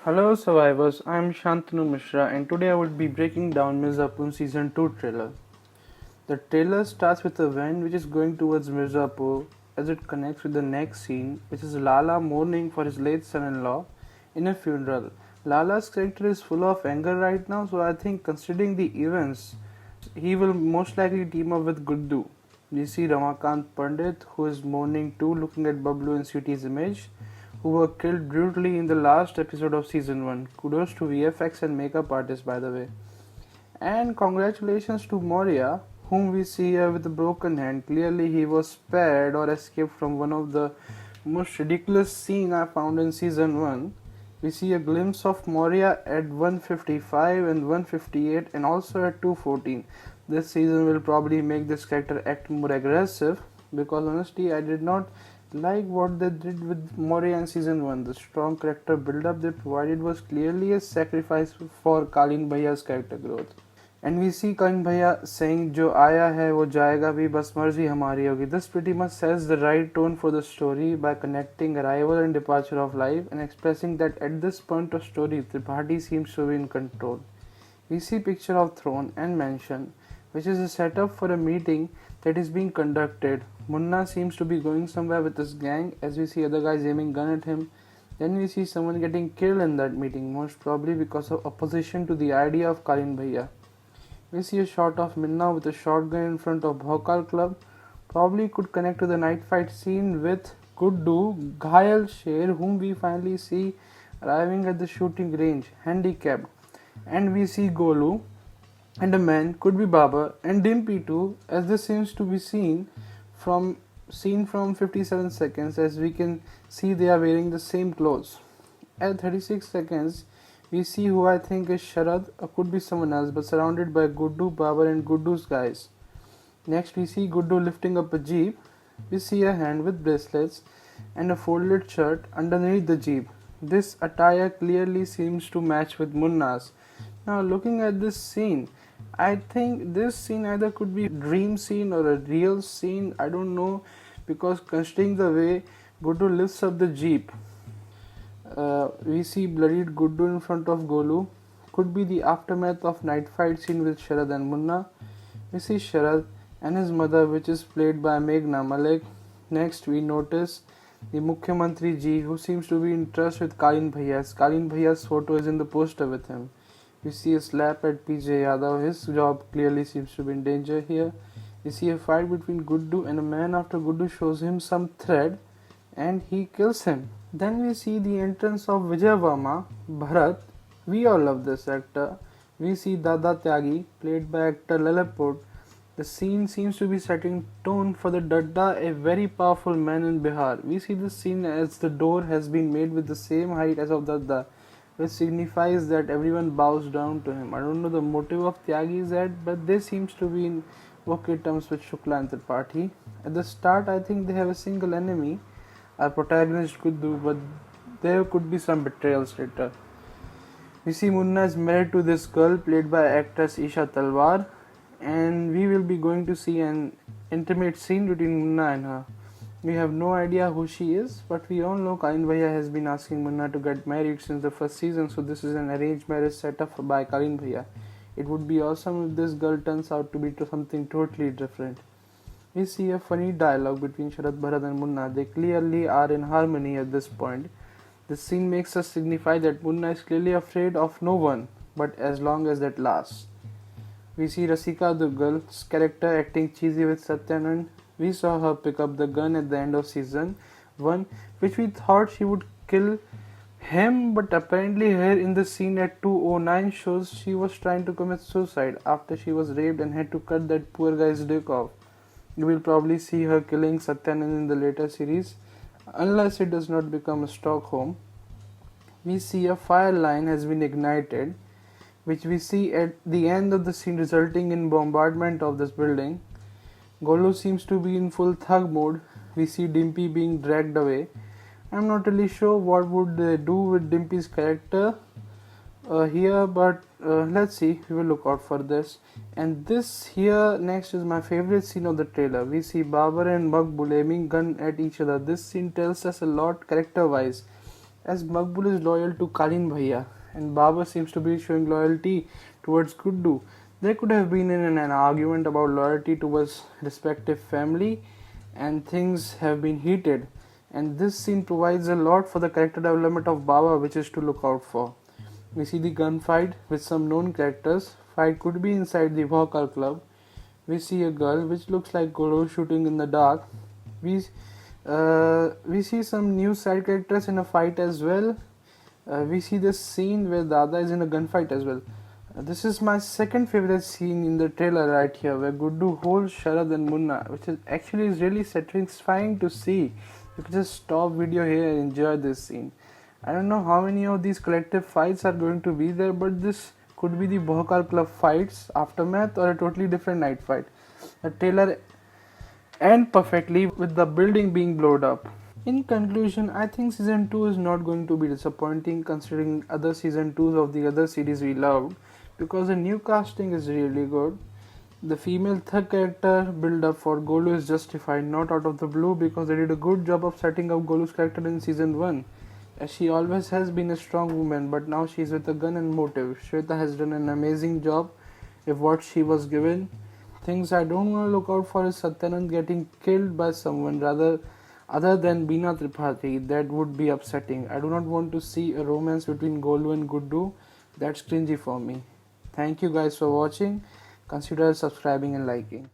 Hello survivors, I am Shantanu Mishra and today I will be breaking down Mirzapur season 2 trailer. The trailer starts with a van which is going towards Mirzapur as it connects with the next scene, which is Lala mourning for his late son-in-law in a funeral. Lala's character is full of anger right now, so I think considering the events, he will most likely team up with Guddu. We see Ramakant Pandit, who is mourning too, looking at Bablu and Sweetie's image, who were killed brutally in the last episode of season 1. Kudos to VFX and makeup artists, by the way. And congratulations to Moria, whom we see here with a broken hand. Clearly, he was spared or escaped from one of the most ridiculous scenes I found in season 1. We see a glimpse of Moria at 155 and 158 and also at 214. This season will probably make this character act more aggressive because honestly I did not like what they did with Moria in season 1. The strong character build up they provided was clearly a sacrifice for Kalin Bhaiya's character growth. And we see Karan Bhaiya saying जो आया है वो जाएगा भी बस मर्जी हमारी होगी. This pretty much sets the right tone for the story by connecting arrival and departure of life and expressing that at this point of story Tripathi seems to be in control. We see picture of throne and mansion, which is a setup for a meeting that is being conducted. Munna seems to be going somewhere with his gang as we see other guys aiming gun at him. Then we see someone getting killed in that meeting, most probably because of opposition to the idea of Kalin Bhaiya. We see a shot of Minna with a shotgun in front of Bhokal Club. Probably could connect to the night fight scene with Guddu, Ghayal Sher, whom we finally see arriving at the shooting range, handicapped. And we see Golu and a man, could be Baba, and Dimpy too, as this seems to be from 57 seconds, as we can see they are wearing the same clothes. At 36 seconds, we see who I think is Sharad, or could be someone else, but surrounded by Guddu, Babar and Guddu's guys. Next we see Guddu lifting up a jeep. We see a hand with bracelets and a folded shirt underneath the jeep. This attire clearly seems to match with Munna's. Now looking at this scene, I think this scene either could be a dream scene or a real scene, I don't know, because considering the way Guddu lifts up the jeep, we see bloodied Guddu in front of Golu. Could be the aftermath of night fight scene with Sharad and Munna. We see Sharad and his mother, which is played by Meghna Malik. Next we notice the Mukhyamantri ji, who seems to be in trust with Kalin Bhaiya. Kalin Bhaiya's photo is in the poster with him. We see a slap at PJ Yadav. His job clearly seems to be in danger here. We see a fight between Guddu and a man after Guddu shows him some thread and he kills him. Then we see the entrance of Vijay Verma, Bharat. We all love this actor. We see Dada Tyagi, played by actor Lalapur. The scene seems to be setting tone for the Dadda, a very powerful man in Bihar. We see the scene as the door has been made with the same height as of Dadda, which signifies that everyone bows down to him. I don't know the motive of Tyagi's ad, but they seems to be in okay terms with Shukla and Tripathi. At the start, I think they have a single enemy, our protagonist Guddu, but there could be some betrayals later. We see Munna is married to this girl played by actress Isha Talwar, and we will be going to see an intimate scene between Munna and her. We have no idea who she is, but we all know Kalin Bhaiya has been asking Munna to get married since the first season, so this is an arranged marriage set up by Kalin Bhaiya. It would be awesome if this girl turns out to be something totally different. We see a funny dialogue between Sharad, Bharat and Munna. They clearly are in harmony at this point. This scene makes us signify that Munna is clearly afraid of no one, but as long as that lasts. We see Rasika Duggal's character acting cheesy with Satyanand. We saw her pick up the gun at the end of season 1, which we thought she would kill him, but apparently here in the scene at 209 shows she was trying to commit suicide after she was raped and had to cut that poor guy's dick off. You will probably see her killing Satyanand in the later series, unless it does not become a Stockholm. We see a fire line has been ignited, which we see at the end of the scene resulting in bombardment of this building. Golu seems to be in full thug mode. We see Dimpy being dragged away. I'm not really sure what would they do with Dimpy's character here, but let's see. We will look out for this. And this here next is my favorite scene of the trailer. We see Babar and Makbul aiming gun at each other. This scene tells us a lot character wise. as Makbul is loyal to Kalin Bhaiya and Baba seems to be showing loyalty towards Guddu. There could have been an argument about loyalty towards respective family and things have been heated, and this scene provides a lot for the character development of Baba, which is to look out for. We see the gunfight with some known characters. Fight could be inside the Bhokal club. We see a girl which looks like Golo shooting in the dark. We see some new side characters in a fight as well. We see this scene where Dada is in a gunfight as well. This is my second favorite scene in the trailer right here, where Guddu holds Sharad and Munna, which is actually is really satisfying to see. You can just stop video here and enjoy this scene. I don't know how many of these collective fights are going to be there, but this could be the Bhokal Club fights aftermath or a totally different night fight. The trailer ends perfectly with the building being blown up. In conclusion, I think season 2 is not going to be disappointing considering other season 2s of the other series we loved, because the new casting is really good. The female third character build up for Golu is justified, not out of the blue, because they did a good job of setting up Golu's character in season 1. As she always has been a strong woman, but now she's with a gun and motive. Shweta has done an amazing job with what she was given. Things I don't want to look out for is Satyanand getting killed by someone rather other than Beena Tripathi. That would be upsetting. I do not want to see a romance between Golu and Guddu. That's cringy for me. Thank you guys for watching. Consider subscribing and liking.